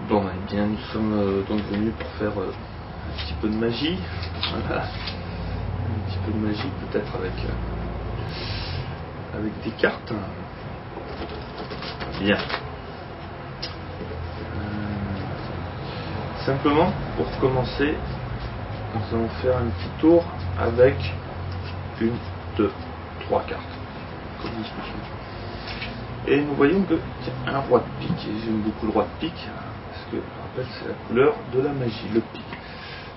Bon, eh bien, nous sommes donc venus pour faire un petit peu de magie. Voilà. Un petit peu de magie, peut-être avec des cartes. Bien. Simplement, pour commencer, nous allons faire un petit tour avec une, deux, trois cartes. Comme discussion. Et nous voyons que un roi de pique, et j'aime beaucoup le roi de pique, parce que je rappelle c'est la couleur de la magie, le pique.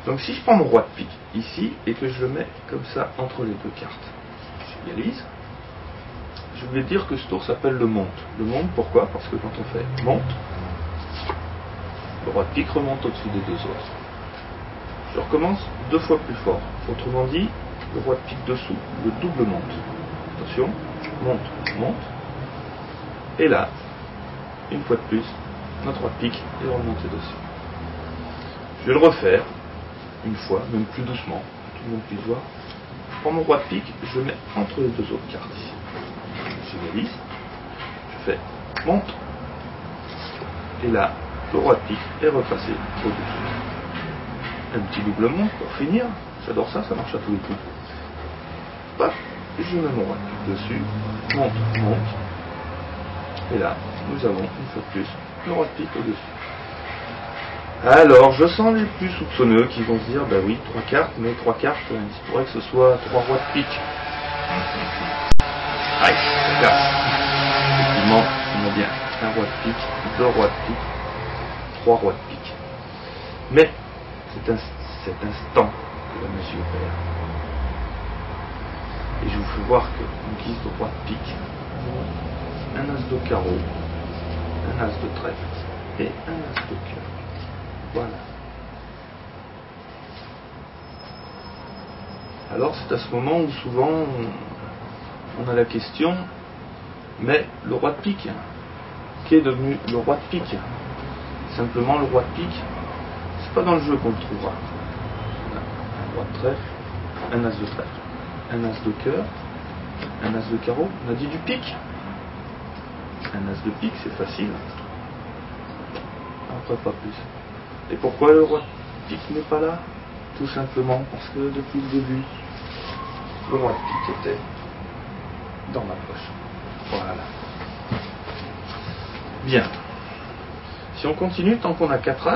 Donc si je prends mon roi de pique ici, et que je le mets comme ça entre les deux cartes, j'égalise, je vais dire que ce tour s'appelle le monte. Le monte, pourquoi? Parce que quand on fait monte, le roi de pique remonte au-dessus des deux autres. Je recommence deux fois plus fort. Autrement dit, le roi de pique dessous, le double monte. Attention, monte, monte. Et là, une fois de plus, notre roi de pique est remonté dessus. Je vais le refaire, une fois, même plus doucement, pour que tout le monde puisse voir. Je prends mon roi de pique, je le mets entre les deux autres cartes ici. J'égalise, je fais monte, et là, le roi de pique est repassé au-dessus. Un petit double monte pour finir, j'adore ça, ça marche à tous les coups. Paf, je mets mon roi de pique dessus, monte, monte. Et là, nous avons, une fois de plus, le roi de pique au-dessus. Alors, je sens les plus soupçonneux qui vont se dire, bah oui, trois cartes, mais trois cartes, il se pourrait que ce soit trois rois de pique. Aïe, regarde. Effectivement, on a bien un roi de pique, deux rois de pique, trois rois de pique. Mais, c'est cet instant que la magie opère. Et je vous fais voir qu'en guise de roi de pique, un as de carreau, un as de trèfle et un as de cœur. Voilà. Alors c'est à ce moment où souvent on a la question, mais le roi de pique, qui est devenu le roi de pique? Simplement le roi de pique, c'est pas dans le jeu qu'on le trouvera. On a un roi de trèfle, un as de trèfle, un as de cœur, un as de carreau, on a dit du pique. Un as de pique, c'est facile. Après, pas plus. Et pourquoi le roi de pique n'est pas là? Tout simplement parce que depuis le début, le roi de pique était dans ma poche. Voilà. Bien. Si on continue, tant qu'on a 4 as,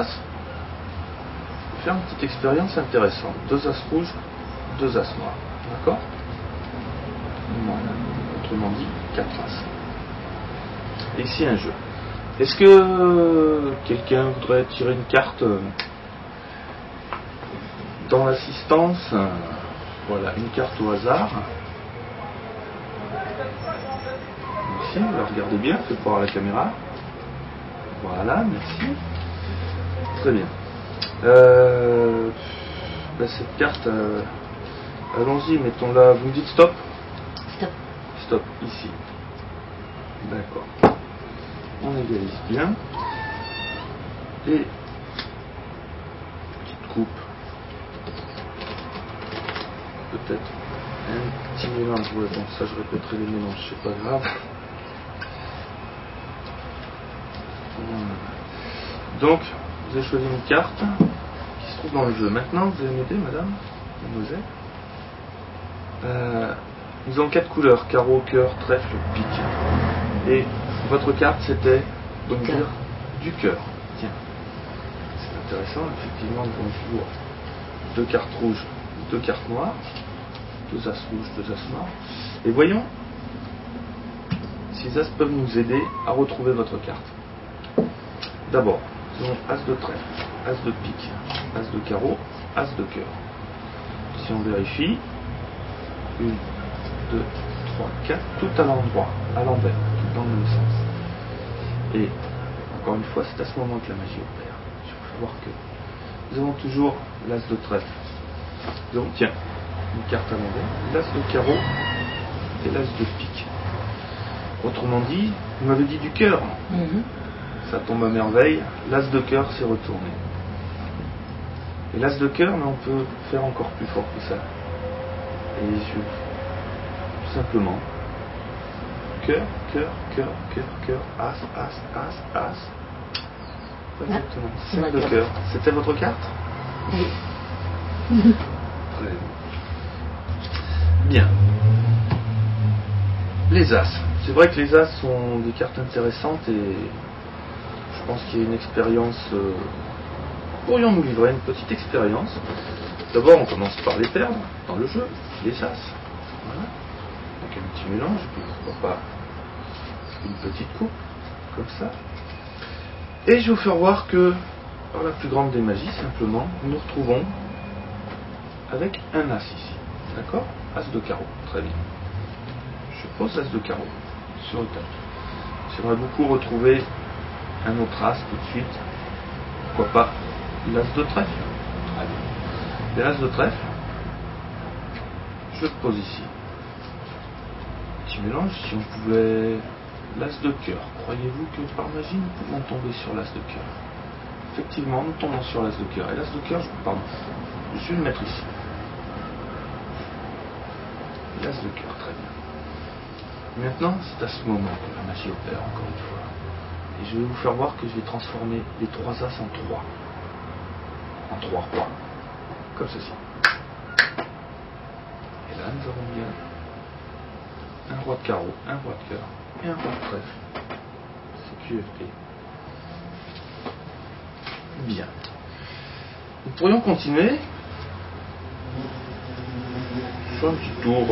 on va faire une petite expérience intéressante. 2 as rouges, 2 as noirs. D'accord? Voilà. Autrement dit, 4 as. Et ici un jeu. Est-ce que quelqu'un voudrait tirer une carte dans l'assistance? Voilà, une carte au hasard. Ici, regardez bien, faites voir à la caméra. Voilà, merci. Très bien. Cette carte, allons-y, mettons-la. Vous me dites stop? Stop. Stop, ici. D'accord. On égalise bien. Et petite coupe. Peut-être un petit mélange. Ouais, bon, ça je répéterai les mélanges, c'est pas grave. Donc, vous avez choisi une carte qui se trouve dans le jeu. Maintenant, vous allez m'aider, madame, mademoiselle. Nous avons 4 couleurs, carreau, cœur, trèfle, pique. Et votre carte, c'était donc dire du cœur. Tiens, c'est intéressant. Effectivement, nous avons toujours 2 cartes rouges, 2 cartes noires, 2 as rouges, 2 as noirs. Et voyons, ces as peuvent nous aider à retrouver votre carte. D'abord, nous avons as de trèfle, as de pique, as de carreau, as de cœur. Si on vérifie, 1, 2, 3, 4, tout à l'endroit, à l'envers, tout dans le même sens. Et encore une fois, c'est à ce moment que la magie opère. Je vais voir que nous avons toujours l'as de trèfle. Nous avons, tiens, une carte à l'envers, l'as de carreau et l'as de pique. Autrement dit, vous m'avez dit du cœur. Ça tombe à merveille, l'as de cœur s'est retourné. Et l'as de cœur, mais on peut faire encore plus fort que ça. Et tout simplement, cœur, cœur, cœur, cœur, cœur, as, as, as, as. Pas exactement. C'est 5 de cœur. C'était votre carte? Oui. Très bien. Les As. C'est vrai que les As sont des cartes intéressantes et je pense qu'il y a une expérience. Pourrions nous livrer une petite expérience. D'abord, on commence par les perdre dans le jeu, les As. Voilà. Donc un petit mélange, puis pourquoi pas une petite coupe, comme ça. Et je vais vous faire voir que, par la plus grande des magies, simplement, nous nous retrouvons avec un As ici. D'accord? As de carreau. Très bien. Je pose As de carreau sur le tapis. J'aimerais beaucoup retrouver un autre As tout de suite. Pourquoi pas l'As de trèfle? Très bien. Et l'As de trèfle, je le pose ici. Petit mélange, si on pouvait... L'As de cœur. Croyez-vous que par magie nous pouvons tomber sur l'As de cœur? Effectivement, nous tombons sur l'As de cœur. Et l'As de cœur, je vais le mettre ici. L'As de cœur, très bien. Maintenant, c'est à ce moment que la magie opère, encore une fois. Et je vais vous faire voir que je vais transformer les 3 As en 3. En 3 rois. Comme ceci. Et là, nous avons bien un roi de carreau, un roi de cœur et un roi de trèfle. C'est QFP. Bien. Nous pourrions continuer sur un petit tour.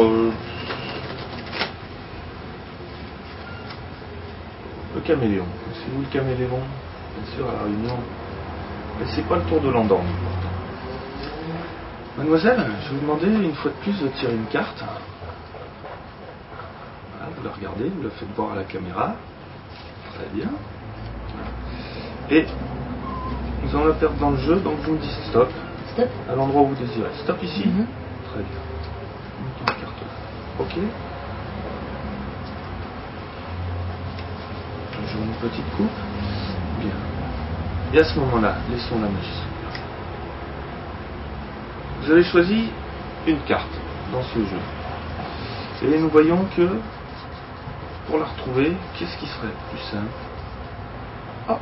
Le caméléon. C'est vous le caméléon? Bien sûr, à la réunion. Mais c'est pas le tour de l'endormi. Mademoiselle, je vais vous demander une fois de plus de tirer une carte. Voilà, vous la regardez, vous la faites voir à la caméra. Très bien. Et nous allons la perdre dans le jeu, donc vous me dites stop. Stop. À l'endroit où vous désirez. Stop ici. Très bien. Mettons la carte là. Ok. Je joue une petite coupe. Bien. Et à ce moment-là, laissons la magie s'opérer. Vous avez choisi une carte dans ce jeu. Et nous voyons que pour la retrouver, qu'est-ce qui serait plus simple? Ah,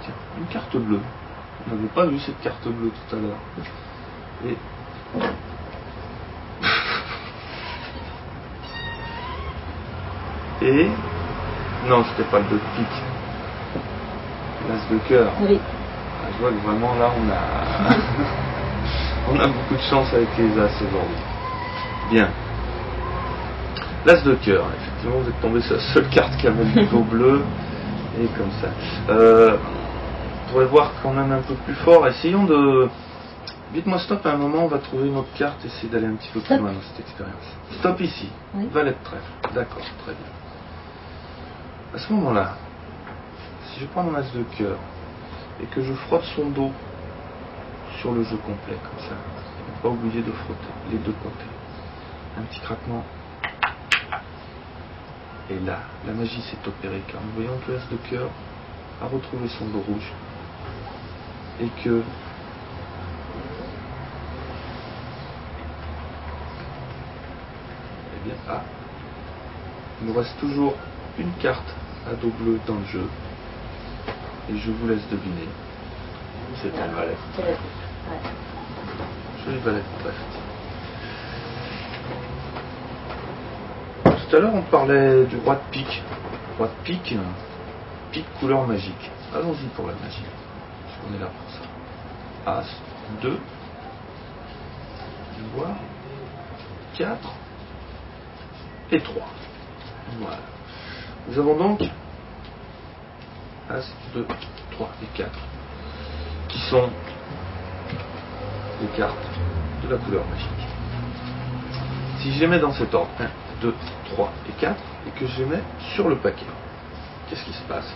tiens, une carte bleue. On n'avait pas vu cette carte bleue tout à l'heure. Et non, c'était pas le 2 de pique. L'As de cœur. Oui. Ah, je vois que vraiment là on a on a beaucoup de chance avec les As aujourd'hui. Bien. L'As de cœur, effectivement vous êtes tombé sur la seule carte qui avait le dos bleu. Et comme ça. On pourrait voir quand même un peu plus fort. Essayons de... Dites-moi stop à un moment, on va trouver une autre carte, essayer d'aller un petit peu plus loin dans cette expérience. Stop ici. Oui. Valet de trèfle. D'accord, très bien. À ce moment-là, si je prends mon As de cœur et que je frotte son dos sur le jeu complet, comme ça, ne pas oublier de frotter les deux côtés. Un petit craquement. Et là, la magie s'est opérée, car nous voyons que l'As de cœur a retrouvé son dos rouge. Et que eh bien, il nous reste toujours une carte à dos bleu dans le jeu. Et je vous laisse deviner. C'est un valet. Joli valet de trèfle. Tout à l'heure, on parlait du roi de pique. Roi de pique, pique couleur magique. Allons-y pour la magie. Parce qu'on est là pour ça. As, 2, voir, 4 et 3. Voilà. Nous avons donc As, 2, 3 et 4 qui sont les cartes de la couleur magique. Si je les mets dans cet ordre, 1, 2, 3 et 4, et que je les mets sur le paquet, qu'est-ce qui se passe?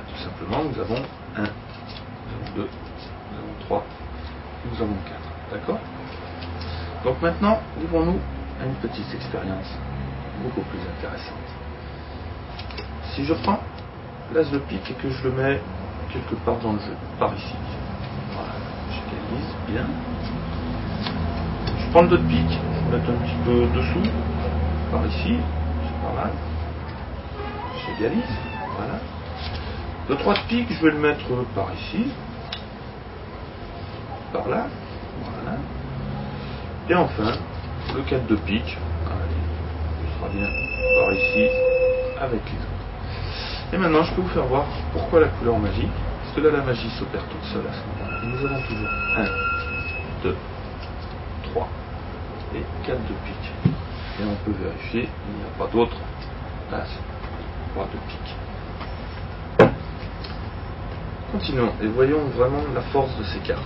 Tout simplement, nous avons 1, nous avons 2, nous avons 3, nous avons 4. D'accord? Donc maintenant, livrons-nous à une petite expérience beaucoup plus intéressante. Si je prends l'As de pique et que je le mets quelque part dans le jeu, par ici, voilà, j'égalise, bien. Je prends le 2 de pique, je vais mettre un petit peu dessous, par ici, c'est pas mal. J'égalise, voilà. Le 3 de pique, je vais le mettre par ici, par là, voilà. Et enfin, le 4 de pique, allez, ce sera bien par ici, avec les autres. Et maintenant, je peux vous faire voir pourquoi la couleur magique, parce que là, la magie s'opère toute seule à ce moment-là. Et nous avons toujours 1, 2, 3 et 4 de pique. Et on peut vérifier, il n'y a pas d'autre as, 3 de pique. Continuons et voyons vraiment la force de ces cartes.